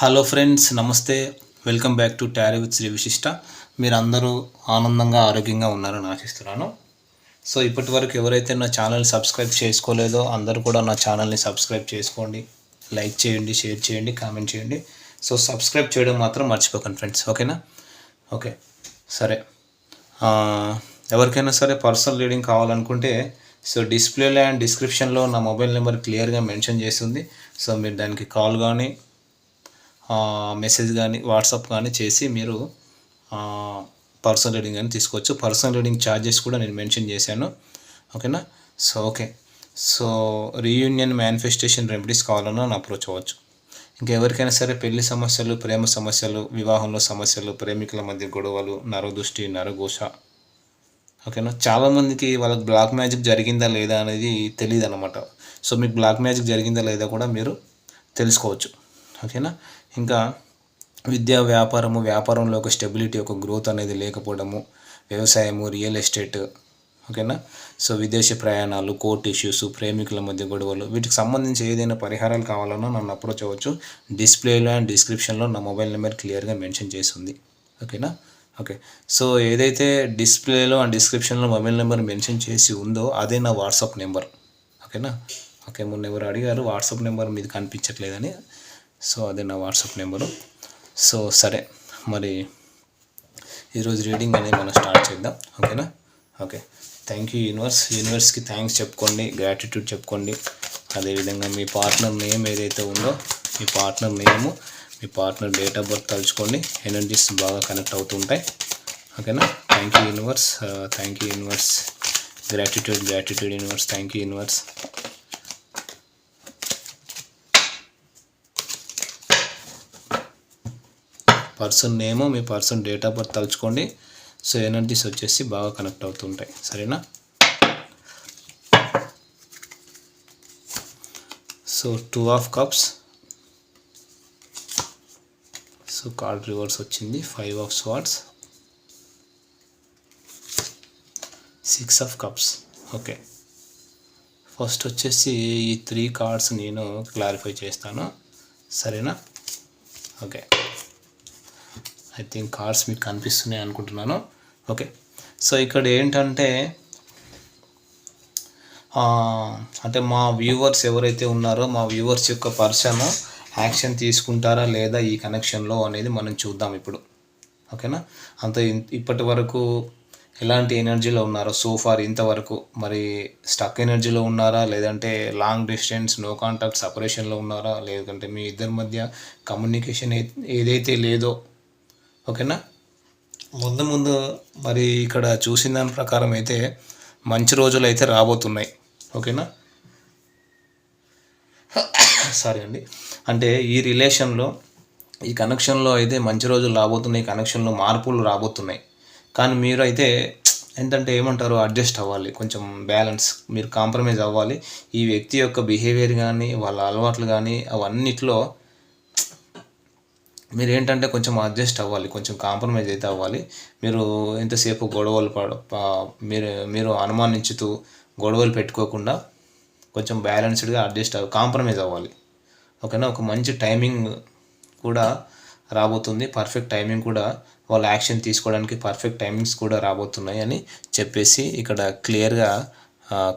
Hello friends, నమస్తే. Welcome back to టారీ with Shri Vishishta. మీరందరూ ఆనందంగా ఆరోగ్యంగా ఉన్నారని ఆశిస్తున్నాను. సో ఇప్పటి వరకు ఎవరైతే నా ఛానల్ సబ్స్క్రైబ్ చేసుకోలేదో అందరూ కూడా నా ఛానల్ని సబ్స్క్రైబ్ చేసుకోండి, లైక్ చేయండి, షేర్ చేయండి, కామెంట్ చేయండి. సో సబ్స్క్రైబ్ చేయడం మాత్రం మర్చిపోకండి ఫ్రెండ్స్, ఓకేనా? ఓకే, సరే. ఎవరికైనా సరే పర్సనల్ రీడింగ్ కావాలనుకుంటే సో డిస్ప్లేలో అండ్ డిస్క్రిప్షన్లో నా మొబైల్ నెంబర్ క్లియర్గా మెన్షన్ చేస్తుంది. సో మీరు దానికి కాల్ కానీ మెసేజ్ కానీ వాట్సాప్ కానీ చేసి మీరు పర్సనల్ రీడింగ్ అని తీసుకోవచ్చు. పర్సనల్ రీడింగ్ ఛార్జెస్ కూడా నేను మెన్షన్ చేశాను, ఓకేనా? Okay. So reunion manifestation remedies కావాలన్నా నన్ను అప్రోచ్ అవ్వచ్చు. ఇంకెవరికైనా సరే పెళ్లి సమస్యలు, ప్రేమ సమస్యలు, వివాహంలో సమస్యలు, ప్రేమికుల మధ్య గొడవలు, నరదృష్టి, నరఘోష, ఓకేనా? చాలామందికి వాళ్ళకి బ్లాక్ మ్యాజిక్ జరిగిందా లేదా అనేది తెలియదు అనమాట. సో మీకు బ్లాక్ మ్యాజిక్ జరిగిందా లేదా కూడా మీరు తెలుసుకోవచ్చు, ఓకేనా? ఇంకా విద్య, వ్యాపారంలో ఒక స్టెబిలిటీ, ఒక గ్రోత్ అనేది లేకపోవడము, వ్యవసాయము, రియల్ ఎస్టేట్, ఓకేనా? సో విదేశీ ప్రయాణాలు, కోర్ట్ ఇష్యూస్, ప్రేమికుల మధ్య గొడవలు, వీటికి సంబంధించి ఏదైనా పరిహారాలు కావాలన్నా నన్ను అప్రోచ్ అవ్వచ్చు. డిస్ప్లేలో అండ్ డిస్క్రిప్షన్లో నా మొబైల్ నెంబర్ క్లియర్గా మెన్షన్ చేసి ఉంది, ఓకేనా? ఓకే. సో ఏదైతే డిస్ప్లేలో అండ్ డిస్క్రిప్షన్లో మొబైల్ నెంబర్ మెన్షన్ చేసి ఉందో అదే నా వాట్సాప్ నెంబర్, ఓకేనా? ఓకే, మొన్న ఎవరు అడిగారు వాట్సాప్ నెంబర్ మీది కనిపించట్లేదని. సో అదే నా వాట్సాప్ నెంబరు. సో సరే, మరి ఈరోజు రీడింగ్ అనేది మనం స్టార్ట్ చేద్దాం, ఓకేనా? ఓకే. థ్యాంక్ యూ యూనివర్స్కి థ్యాంక్స్ చెప్పుకోండి, గ్రాటిట్యూడ్ చెప్పుకోండి. అదేవిధంగా మీ పార్ట్నర్ నేమ్ ఏదైతే ఉందో మీ పార్ట్నర్ నేము, మీ పార్ట్నర్ డేట్ ఆఫ్ బర్త్ తలుచుకోండి. ఎనర్జీస్ బాగా కనెక్ట్ అవుతుంటాయి, ఓకేనా? Thank you universe. Gratitude universe. Thank you universe. Person name, మీ పర్సన్ డేట్ ఆఫ్ బర్త్ తలుచుకోండి. సో ఎనర్జీస్ వచ్చేసి బాగా కనెక్ట్ అవుతుంటాయి, సరేనా? So 2 of cups. So card reverse వచ్చింది. 5 of swords, 6 of cups. Okay, first వచ్చేసి ఈ 3 కార్డ్స్ నేను క్లారిఫై చేస్తాను, సరేనా? ఓకే, ఐ థింక్ కార్డ్స్ మీకు కనిపిస్తున్నాయి అనుకుంటున్నాను. ఓకే, సో ఇక్కడ ఏంటంటే అంటే మా వ్యూవర్స్ ఎవరైతే ఉన్నారో మా వ్యూవర్స్ యొక్క పర్సన్ యాక్షన్ తీసుకుంటారా లేదా ఈ కనెక్షన్లో అనేది మనం చూద్దాం ఇప్పుడు, ఓకేనా? ఇప్పటి వరకు ఎలాంటి ఎనర్జీలో ఉన్నారో సోఫార్ ఇంతవరకు, మరి స్టక్ ఎనర్జీలో ఉన్నారా, లేదంటే లాంగ్ డిస్టెన్స్ నో కాంటాక్ట్ సపరేషన్లో ఉన్నారా, లేదంటే మీ ఇద్దరి మధ్య కమ్యూనికేషన్ ఏదైతే లేదో, ఓకేనా? ముందు మరి ఇక్కడ చూసిన దాని ప్రకారం అయితే మంచి రోజులు అయితే రాబోతున్నాయి, ఓకేనా? సారీ అండి, అంటే ఈ రిలేషన్లో ఈ కనెక్షన్లో అయితే మంచి రోజులు రాబోతున్నాయి, కనెక్షన్లో మార్పులు రాబోతున్నాయి. కానీ మీరు అయితే ఏంటంటే ఏమంటారు, అడ్జస్ట్ అవ్వాలి, కొంచెం బ్యాలెన్స్, మీరు కాంప్రమైజ్ అవ్వాలి. ఈ వ్యక్తి యొక్క బిహేవియర్ కానీ వాళ్ళ అలవాట్లు కానీ అవన్నిట్లో మీరు ఏంటంటే కొంచెం అడ్జస్ట్ అవ్వాలి, కొంచెం కాంప్రమైజ్ అయితే అవ్వాలి. మీరు ఎంతసేపు గొడవలు మీరు అనుమానించుతూ గొడవలు పెట్టుకోకుండా కొంచెం బ్యాలెన్స్డ్గా కాంప్రమైజ్ అవ్వాలి, ఓకేనా? ఒక మంచి టైమింగ్ కూడా రాబోతుంది, పర్ఫెక్ట్ టైమింగ్ కూడా, వాళ్ళ యాక్షన్ తీసుకోవడానికి పర్ఫెక్ట్ టైమింగ్స్ కూడా రాబోతున్నాయి అని చెప్పేసి ఇక్కడ క్లియర్గా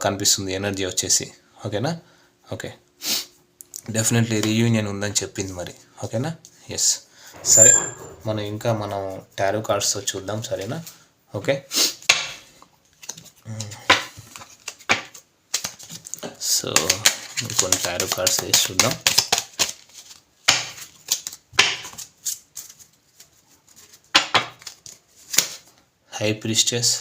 కనిపిస్తుంది ఎనర్జీ వచ్చేసి, ఓకేనా? ఓకే, డెఫినెట్లీ రీయూనియన్ ఉందని చెప్పింది మరి, ఓకేనా? ఎస్, సరే, మనం టారో కార్డ్స్తో చూద్దాం, సరేనా? ఓకే, సో కొన్ని టారో కార్డ్స్ వేసి చూద్దాం. High priestess,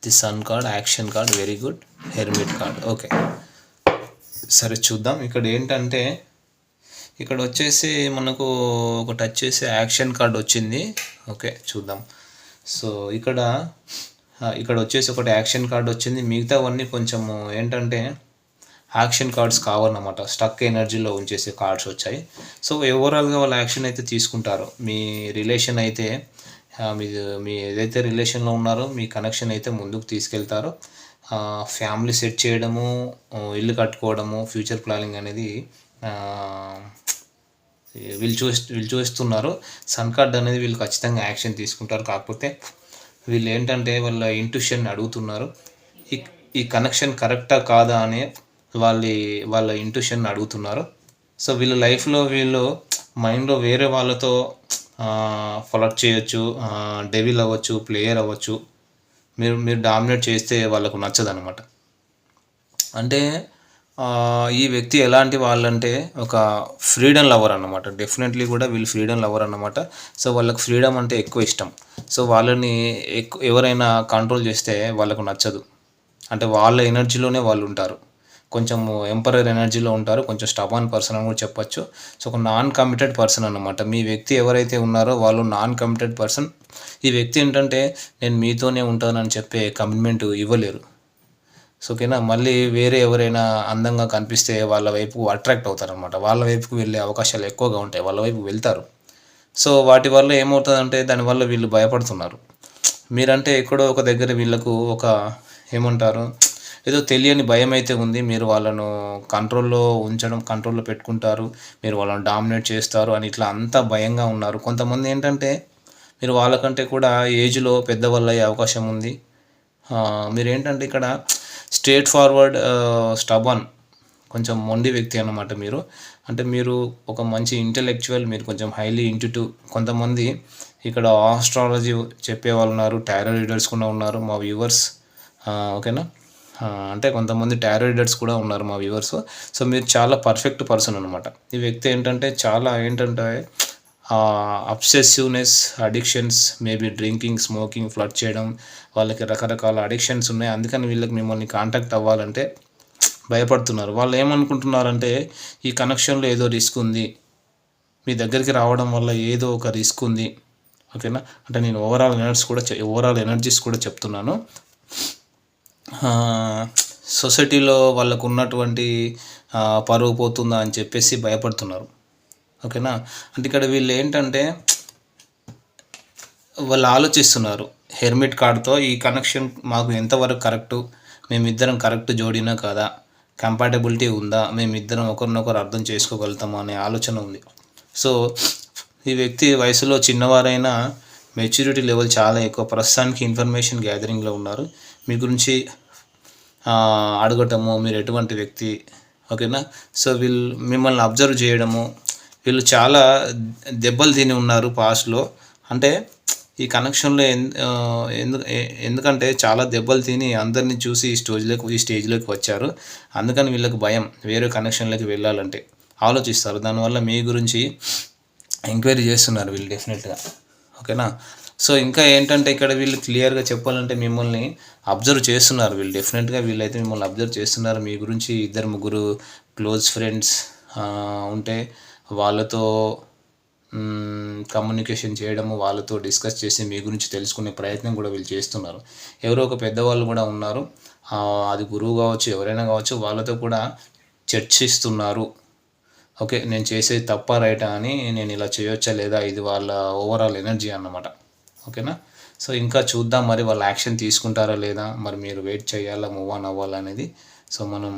the sun card, action card, very good. Hermit card. Okay, సరే చూద్దాం. ఇక్కడ ఏంటంటే ఇక్కడ వచ్చేసి మనకు ఒక టచ్ చేసే యాక్షన్ కార్డ్ వచ్చింది, ఓకే చూద్దాం. సో ఇక్కడ వచ్చేసి ఒకటి యాక్షన్ కార్డ్ వచ్చింది, మిగతావన్నీ కొంచెం ఏంటంటే యాక్షన్ కార్డ్స్ కావాలన్నమాట, స్టక్ ఎనర్జీలో ఉంచేసే కార్డ్స్ వచ్చాయి. సో ఓవరాల్గా వాళ్ళు యాక్షన్ అయితే తీసుకుంటారు. మీ రిలేషన్ అయితే మీ ఏదైతే రిలేషన్లో ఉన్నారో మీ కనెక్షన్ అయితే ముందుకు తీసుకెళ్తారో, ఫ్యామిలీ సెట్ చేయడము, ఇల్లు కట్టుకోవడము, ఫ్యూచర్ ప్లానింగ్ అనేది వీళ్ళు చూస్తున్నారు. సన్ కార్డ్ అనేది వీళ్ళు ఖచ్చితంగా యాక్షన్ తీసుకుంటారు. కాకపోతే వీళ్ళు ఏంటంటే వాళ్ళ ఇంట్యూషన్ అడుగుతున్నారు. ఈ ఈ కనెక్షన్ కరెక్టా కాదా అని వాళ్ళ ఇంట్యూషన్ అడుగుతున్నారు. సో వీళ్ళ లైఫ్లో వీళ్ళు మైండ్లో వేరే వాళ్ళతో ఫ్లర్ట్ చేయొచ్చు, డెవిల్ అవ్వచ్చు, ప్లేయర్ అవ్వచ్చు. మీరు డామినేట్ చేస్తే వాళ్ళకు నచ్చదనమాట. అంటే ఈ వ్యక్తి ఎలాంటి వాళ్ళంటే ఒక ఫ్రీడమ్ లవర్ అన్నమాట. డెఫినెట్లీ కూడా వీళ్ళు ఫ్రీడమ్ లవర్ అన్నమాట. సో వాళ్ళకి ఫ్రీడమ్ అంటే ఎక్కువ ఇష్టం. సో వాళ్ళని ఎవరైనా కంట్రోల్ చేస్తే వాళ్ళకు నచ్చదు. అంటే వాళ్ళ ఎనర్జీలోనే వాళ్ళు ఉంటారు. కొంచెం ఎంపరర్ ఎనర్జీలో ఉంటారు. కొంచెం స్టబాన్ పర్సన్ అని కూడా చెప్పొచ్చు. సో ఒక నాన్ కమిటెడ్ పర్సన్ అన్నమాట. మీ వ్యక్తి ఎవరైతే ఉన్నారో వాళ్ళు నాన్ కమిటెడ్ పర్సన్. ఈ వ్యక్తి ఏంటంటే నేను మీతోనే ఉంటానని చెప్పే కమిట్మెంట్ ఇవ్వలేరు. సో ఓకేనా. మళ్ళీ వేరే ఎవరైనా అందంగా కనిపిస్తే వాళ్ళ వైపు అట్రాక్ట్ అవుతారనమాట. వాళ్ళ వైపుకు వెళ్ళే అవకాశాలు ఎక్కువగా ఉంటాయి. వాళ్ళ వైపు వెళ్తారు. సో వాటి వల్ల ఏమవుతుందంటే దానివల్ల వీళ్ళు భయపడుతున్నారు. మీరంటే ఎక్కడో ఒక దగ్గర వీళ్ళకు ఒక ఏమంటారు, ఏదో తెలియని భయం అయితే ఉంది. మీరు వాళ్ళను కంట్రోల్లో పెట్టుకుంటారు, మీరు వాళ్ళని డామినేట్ చేస్తారు అని ఇట్లా అంతా భయంగా ఉన్నారు. కొంతమంది ఏంటంటే మీరు వాళ్ళకంటే కూడా ఏజ్లో పెద్దవాళ్ళు అయ్యే అవకాశం ఉంది. మీరేంటంటే ఇక్కడ స్ట్రేట్ ఫార్వర్డ్, స్టబాన్, కొంచెం మొండి వ్యక్తి అన్నమాట మీరు. అంటే మీరు ఒక మంచి ఇంటెలెక్చువల్, మీరు కొంచెం హైలీ ఇంట్యూటివ్. కొంతమంది ఇక్కడ ఆస్ట్రాలజీ చెప్పేవాళ్ళు ఉన్నారు, టారో రీడర్స్ కూడా ఉన్నారు మా వ్యూవర్స్. ఓకేనా. అంటే కొంతమంది టారో రీడర్స్ కూడా ఉన్నారు మా వ్యూవర్స్. సో మీరు చాలా పర్ఫెక్ట్ పర్సన్ అనమాట. ఈ వ్యక్తి ఏంటంటే చాలా ఏంటంటే obsessiveness, addictions, maybe drinking, smoking, flirt చేయడం, వాళ్ళకి రకరకాల అడిక్షన్స్ ఉన్నాయి. అందుకని వీళ్ళకి మిమ్మల్ని కాంటాక్ట్ అవ్వాలంటే భయపడుతున్నారు. వాళ్ళు ఏమనుకుంటున్నారంటే ఈ కనెక్షన్లో ఏదో రిస్క్ ఉంది, మీ దగ్గరికి రావడం వల్ల ఏదో ఒక రిస్క్ ఉంది. ఓకేనా. అంటే నేను ఓవరాల్ ఎనర్జీస్ కూడా చెప్తున్నాను. సొసైటీలో వాళ్ళకు ఉన్నటువంటి పరువు పోతుందా అని చెప్పేసి భయపడుతున్నారు. ఓకేనా. అంటే ఇక్కడ వీళ్ళు ఏంటంటే వాళ్ళు ఆలోచిస్తున్నారు హెర్మిట్ కార్డ్తో ఈ కనెక్షన్ మాకు ఎంతవరకు కరెక్టు, మేమిద్దరం కరెక్ట్ జోడినా కాదా, కంపాటబిలిటీ ఉందా, మేమిద్దరం ఒకరినొకరు అర్థం చేసుకోగలుగుతామా అనే ఆలోచన ఉంది. సో ఈ వ్యక్తి వయసులో చిన్నవారైనా మెచ్యూరిటీ లెవెల్ చాలా ఎక్కువ. ప్రస్తుతానికి ఇన్ఫర్మేషన్ గ్యాదరింగ్లో ఉన్నారు. మీ గురించి అడగటము, మీరు ఎటువంటి వ్యక్తి. ఓకేనా. సో వీళ్ళు మిమ్మల్ని అబ్జర్వ్ చేయడము, వీళ్ళు చాలా దెబ్బలు తిని ఉన్నారు పాస్ట్లో. అంటే ఈ కనెక్షన్లో ఎందుకంటే చాలా దెబ్బలు తిని అందరినీ చూసి ఈ స్టేజ్లోకి వచ్చారు. అందుకని వీళ్ళకి భయం వేరే కనెక్షన్లోకి వెళ్ళాలంటే ఆలోచిస్తారు. దానివల్ల మీ గురించి ఎంక్వైరీ చేస్తున్నారు వీళ్ళు డెఫినెట్గా. ఓకేనా. సో ఇంకా ఏంటంటే ఇక్కడ వీళ్ళు క్లియర్గా చెప్పాలంటే మిమ్మల్ని అబ్జర్వ్ చేస్తున్నారు. వీళ్ళు డెఫినెట్గా వీళ్ళైతే మిమ్మల్ని అబ్జర్వ్ చేస్తున్నారు. మీ గురించి 2-3 క్లోజ్ ఫ్రెండ్స్ ఉంటే వాళ్ళతో కమ్యూనికేషన్ చేయడము, వాళ్ళతో డిస్కస్ చేసి మీ గురించి తెలుసుకునే ప్రయత్నం కూడా వీళ్ళు చేస్తున్నారు. ఎవరో ఒక పెద్దవాళ్ళు కూడా ఉన్నారు, అది గురువు కావచ్చు, ఎవరైనా కావచ్చు, వాళ్ళతో కూడా చర్చిస్తున్నారు. ఓకే, నేను చేసేది తప్ప రైటా అని, నేను ఇలా చేయొచ్చా లేదా, ఇది వాళ్ళ ఓవరాల్ ఎనర్జీ అన్నమాట. ఓకేనా. సో ఇంకా చూద్దాం మరి వాళ్ళు యాక్షన్ తీసుకుంటారా లేదా, మరి మీరు వెయిట్ చేయాలా, మూవ్ ఆన్ అవ్వాలా అనేది. సో మనం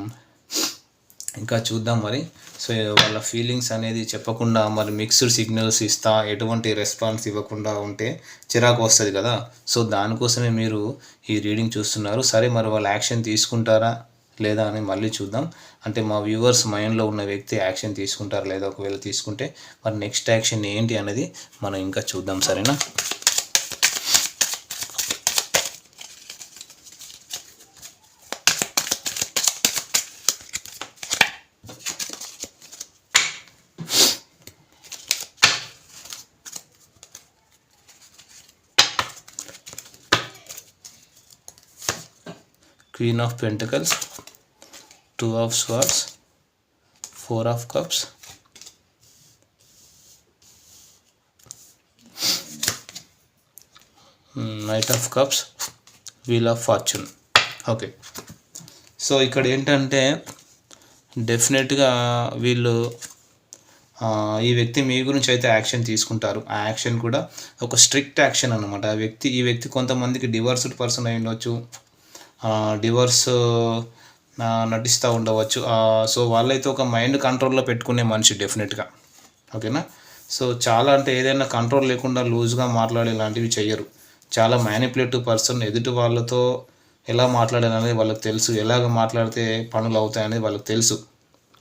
ఇంకా చూద్దాం మరి. సో వాళ్ళ ఫీలింగ్స్ అనేది చెప్పకుండా మరి మిక్స్డ్ సిగ్నల్స్ ఇస్తా ఎటువంటి రెస్పాన్స్ ఇవ్వకుండా ఉంటే చిరాకు వస్తుంది కదా. సో దానికోసమే మీరు ఈ రీడింగ్ చూస్తున్నారు. సరే మరి వాళ్ళు యాక్షన్ తీసుకుంటారా లేదా అని మళ్ళీ చూద్దాం. అంటే మా వ్యూవర్స్ మైండ్లో ఉన్న వ్యక్తి యాక్షన్ తీసుకుంటారా లేదా, ఒకవేళ తీసుకుంటే మరి నెక్స్ట్ యాక్షన్ ఏంటి అనేది మనం ఇంకా చూద్దాం. సరేనా. Queen of Pentacles, 2 of Swords, 4 of Cups, Knight of Cups, Wheel of Fortune. Okay. So ఇక్కడ ఏంటంటే డెఫినెట్గా వీళ్ళు ఈ వ్యక్తి మీ గురించి అయితే యాక్షన్ తీసుకుంటారు. ఆ యాక్షన్ కూడా ఒక స్ట్రిక్ట్ యాక్షన్ అన్నమాట. ఈ వ్యక్తి కొంతమందికి డివోర్స్డ్ పర్సన్ అయి ఉండొచ్చు, డివోర్స్ నటిస్తూ ఉండవచ్చు. సో వాళ్ళైతే ఒక మైండ్ కంట్రోల్లో పెట్టుకునే మనిషి డెఫినెట్గా. ఓకేనా. సో చాలా అంటే ఏదైనా కంట్రోల్ లేకుండా లూజ్గా మాట్లాడే లాంటివి చెయ్యరు. చాలా మ్యానిపులేటివ్ పర్సన్. ఎదుటి వాళ్ళతో ఎలా మాట్లాడాలనేది వాళ్ళకి తెలుసు, ఎలాగ మాట్లాడితే పనులు అవుతాయనేది వాళ్ళకి తెలుసు.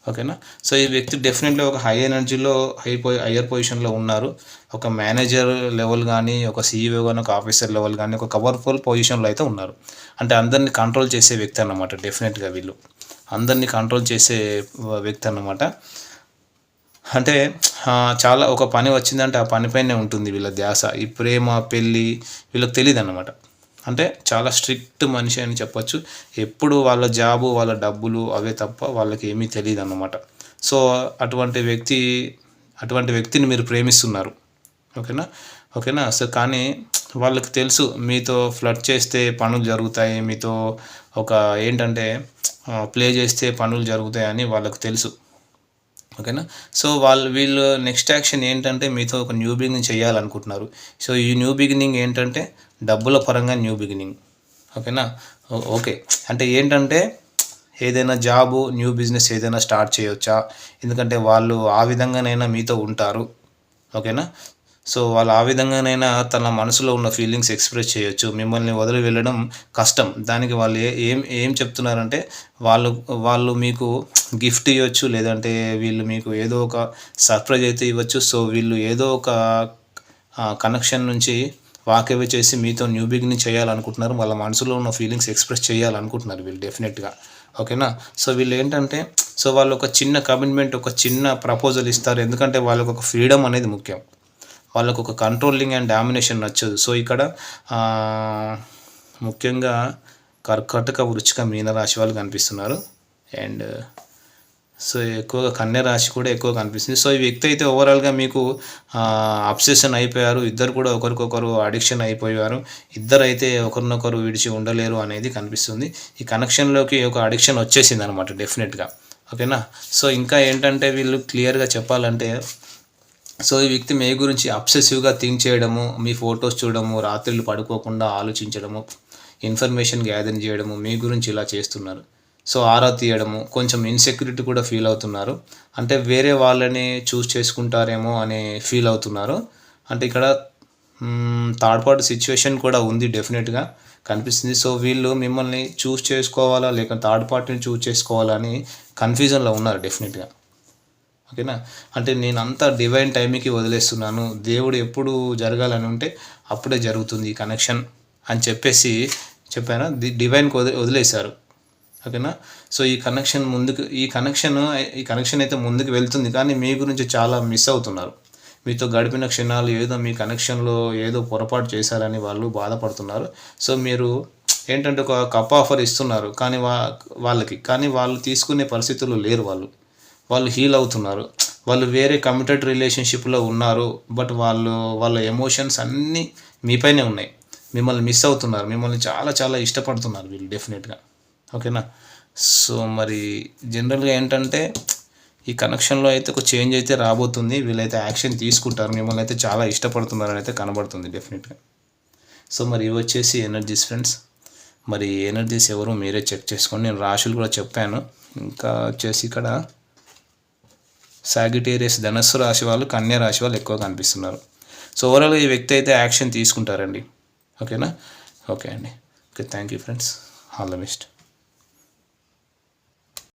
ఓకేనా. సో ఈ వ్యక్తి డెఫినెట్లీ ఒక హై ఎనర్జీలో హయ్యర్ పొజిషన్లో ఉన్నారు. ఒక మేనేజర్ లెవెల్ కానీ, ఒక సీఈఓ కానీ, ఒక ఆఫీసర్ లెవెల్ కానీ, ఒక పవర్ఫుల్ పొజిషన్లో అయితే ఉన్నారు. అంటే అందరినీ కంట్రోల్ చేసే వ్యక్తి అన్నమాట. డెఫినెట్గా వీళ్ళు అందరినీ కంట్రోల్ చేసే వ్యక్తి అన్నమాట. అంటే చాలా ఒక పని వచ్చిందంటే ఆ పనిపైనే ఉంటుంది వీళ్ళ ధ్యాస. ఈ ప్రేమ, పెళ్ళి వీళ్ళకి తెలియదు అన్నమాట. అంటే చాలా స్ట్రిక్ట్ మనిషి అని చెప్పొచ్చు. ఎప్పుడు వాళ్ళ జాబు, వాళ్ళ డబ్బులు అవే తప్ప వాళ్ళకి ఏమీ తెలియదు అన్నమాట. సో అటువంటి వ్యక్తిని మీరు ప్రేమిస్తున్నారు. ఓకేనా. ఓకేనా. సో కానీ వాళ్ళకి తెలుసు మీతో ఫ్లర్ట్ చేస్తే పనులు జరుగుతాయి, మీతో ఒక ఏంటంటే ప్లే చేస్తే పనులు జరుగుతాయని వాళ్ళకు తెలుసు. ఓకేనా. సో వీళ్ళు నెక్స్ట్ యాక్షన్ ఏంటంటే మీతో ఒక న్యూ బిగినింగ్ చేయాలనుకుంటున్నారు. సో ఈ న్యూ బిగినింగ్ ఏంటంటే డబ్బుల పరంగా న్యూ బిగినింగ్. ఓకేనా. ఓకే. అంటే ఏంటంటే ఏదైనా జాబు, న్యూ బిజినెస్ ఏదైనా స్టార్ట్ చేయొచ్చా, ఎందుకంటే వాళ్ళు ఆ విధంగానైనా మీతో ఉంటారు. ఓకేనా. సో వాళ్ళు ఆ విధంగానైనా తన మనసులో ఉన్న ఫీలింగ్స్ ఎక్స్ప్రెస్ చేయొచ్చు. మిమ్మల్ని వదిలి వెళ్ళడం కష్టం. దానికి వాళ్ళు ఏం చెప్తున్నారంటే వాళ్ళు మీకు గిఫ్ట్ ఇవ్వచ్చు, లేదంటే వీళ్ళు మీకు ఏదో ఒక సర్ప్రైజ్ అయితే ఇవ్వచ్చు. సో వీళ్ళు ఏదో ఒక కనెక్షన్ నుంచి వాకవే చేసి మీతో న్యూ బిగినింగ్ చేయాలనుకుంటున్నారు. వాళ్ళ మనసులో ఉన్న ఫీలింగ్స్ ఎక్స్ప్రెస్ చేయాలనుకుంటున్నారు వీళ్ళు డెఫినెట్గా. ఓకేనా. సో వీళ్ళు ఏంటంటే వాళ్ళు ఒక చిన్న కమిట్మెంట్, ఒక చిన్న ప్రపోజల్ ఇస్తారు. ఎందుకంటే వాళ్ళకు ఒక ఫ్రీడమ్ అనేది ముఖ్యం. వాళ్ళకు ఒక కంట్రోలింగ్ అండ్ డామినేషన్ నచ్చదు. సో ఇక్కడ ముఖ్యంగా కర్కాటక, వృశ్చిక, మీనరాశి వాళ్ళు కనిపిస్తున్నారు. అండ్ సో ఎక్కువగా కన్య రాశి కూడా ఎక్కువ కనిపిస్తుంది. సో ఈ వ్యక్తి అయితే ఓవరాల్గా మీకు అబ్సెషన్ అయిపోయారు. ఇద్దరు కూడా ఒకరికొకరు అడిక్షన్ అయిపోయారు. ఇద్దరు అయితే ఒకరినొకరు విడిచి ఉండలేరు అనేది కనిపిస్తుంది. ఈ కనెక్షన్లోకి ఒక అడిక్షన్ వచ్చేసింది అనమాట డెఫినెట్గా. ఓకేనా. సో ఇంకా ఏంటంటే వీళ్ళు క్లియర్గా చెప్పాలంటే, సో ఈ వ్యక్తి మీ గురించి అబ్సెసివ్గా థింక్ చేయడము, మీ ఫొటోస్ చూడడము, రాత్రులు పడుకోకుండా ఆలోచించడము, ఇన్ఫర్మేషన్ గ్యాదరింగ్ చేయడము, మీ గురించి ఇలా చేస్తున్నారు. సో ఆరా తీయడము, కొంచెం ఇన్సెక్యూరిటీ కూడా ఫీల్ అవుతున్నారు. అంటే వేరే వాళ్ళని చూస్ చేసుకుంటారేమో అని ఫీల్ అవుతున్నారు. అంటే ఇక్కడ థర్డ్ పార్టీ సిచ్యువేషన్ కూడా ఉంది డెఫినెట్గా కనిపిస్తుంది. సో వీళ్ళు మిమ్మల్ని చూస్ చేసుకోవాలా లేక థర్డ్ పార్టీని చూస్ చేసుకోవాలా అని కన్ఫ్యూజన్లో ఉన్నారు డెఫినెట్గా. ఓకేనా. అంటే నేను అంతా డివైన్ టైంకి వదిలేస్తున్నాను, దేవుడు ఎప్పుడు జరగాలని ఉంటే అప్పుడే జరుగుతుంది ఈ కనెక్షన్ అని చెప్పాను. డివైన్కి వదిలేశారు. ఓకేనా. సో ఈ కనెక్షన్ అయితే ముందుకు వెళ్తుంది, కానీ మీ గురించి చాలా మిస్ అవుతున్నారు. మీతో గడిపిన క్షణాలు ఏదో మీ కనెక్షన్లో ఏదో పొరపాటు చేశారని వాళ్ళు బాధపడుతున్నారు. సో మీరు ఏంటంటే ఒక కప్ ఆఫర్ ఇస్తున్నారు, కానీ కానీ వాళ్ళు తీసుకునే పరిస్థితుల్లో లేరు. వాళ్ళు హీల్ అవుతున్నారు. వాళ్ళు వేరే కమిటెడ్ రిలేషన్షిప్లో ఉన్నారు. బట్ వాళ్ళ ఎమోషన్స్ అన్నీ మీపైనే ఉన్నాయి. మిమ్మల్ని మిస్ అవుతున్నారు. మిమ్మల్ని చాలా చాలా ఇష్టపడుతున్నారు వీళ్ళు డెఫినెట్గా. ఓకేనా. సో మరి జనరల్గా ఏంటంటే ఈ కనెక్షన్లో అయితే ఒక చేంజ్ అయితే రాబోతుంది. వీళ్ళైతే యాక్షన్ తీసుకుంటారు. మిమ్మల్ని అయితే చాలా ఇష్టపడుతున్నారని అయితే కనబడుతుంది డెఫినెట్గా. సో మరి ఇవి వచ్చేసి ఎనర్జీస్ ఫ్రెండ్స్. మరి ఎనర్జీస్ ఎవరు మీరే చెక్ చేసుకోండి. నేను రాశులు కూడా చెప్పాను. ఇంకా వచ్చేసి ఇక్కడ సాగిటేరియస్ ధనస్సు రాశి వాళ్ళు, కన్యా రాశి వాళ్ళు ఎక్కువ కనిపిస్తున్నారు. సో ఓవరాల్గా ఈ వ్యక్తి అయితే యాక్షన్ తీసుకుంటారండి. ఓకేనా. ఓకే అండి. Okay, thank you friends. All the best.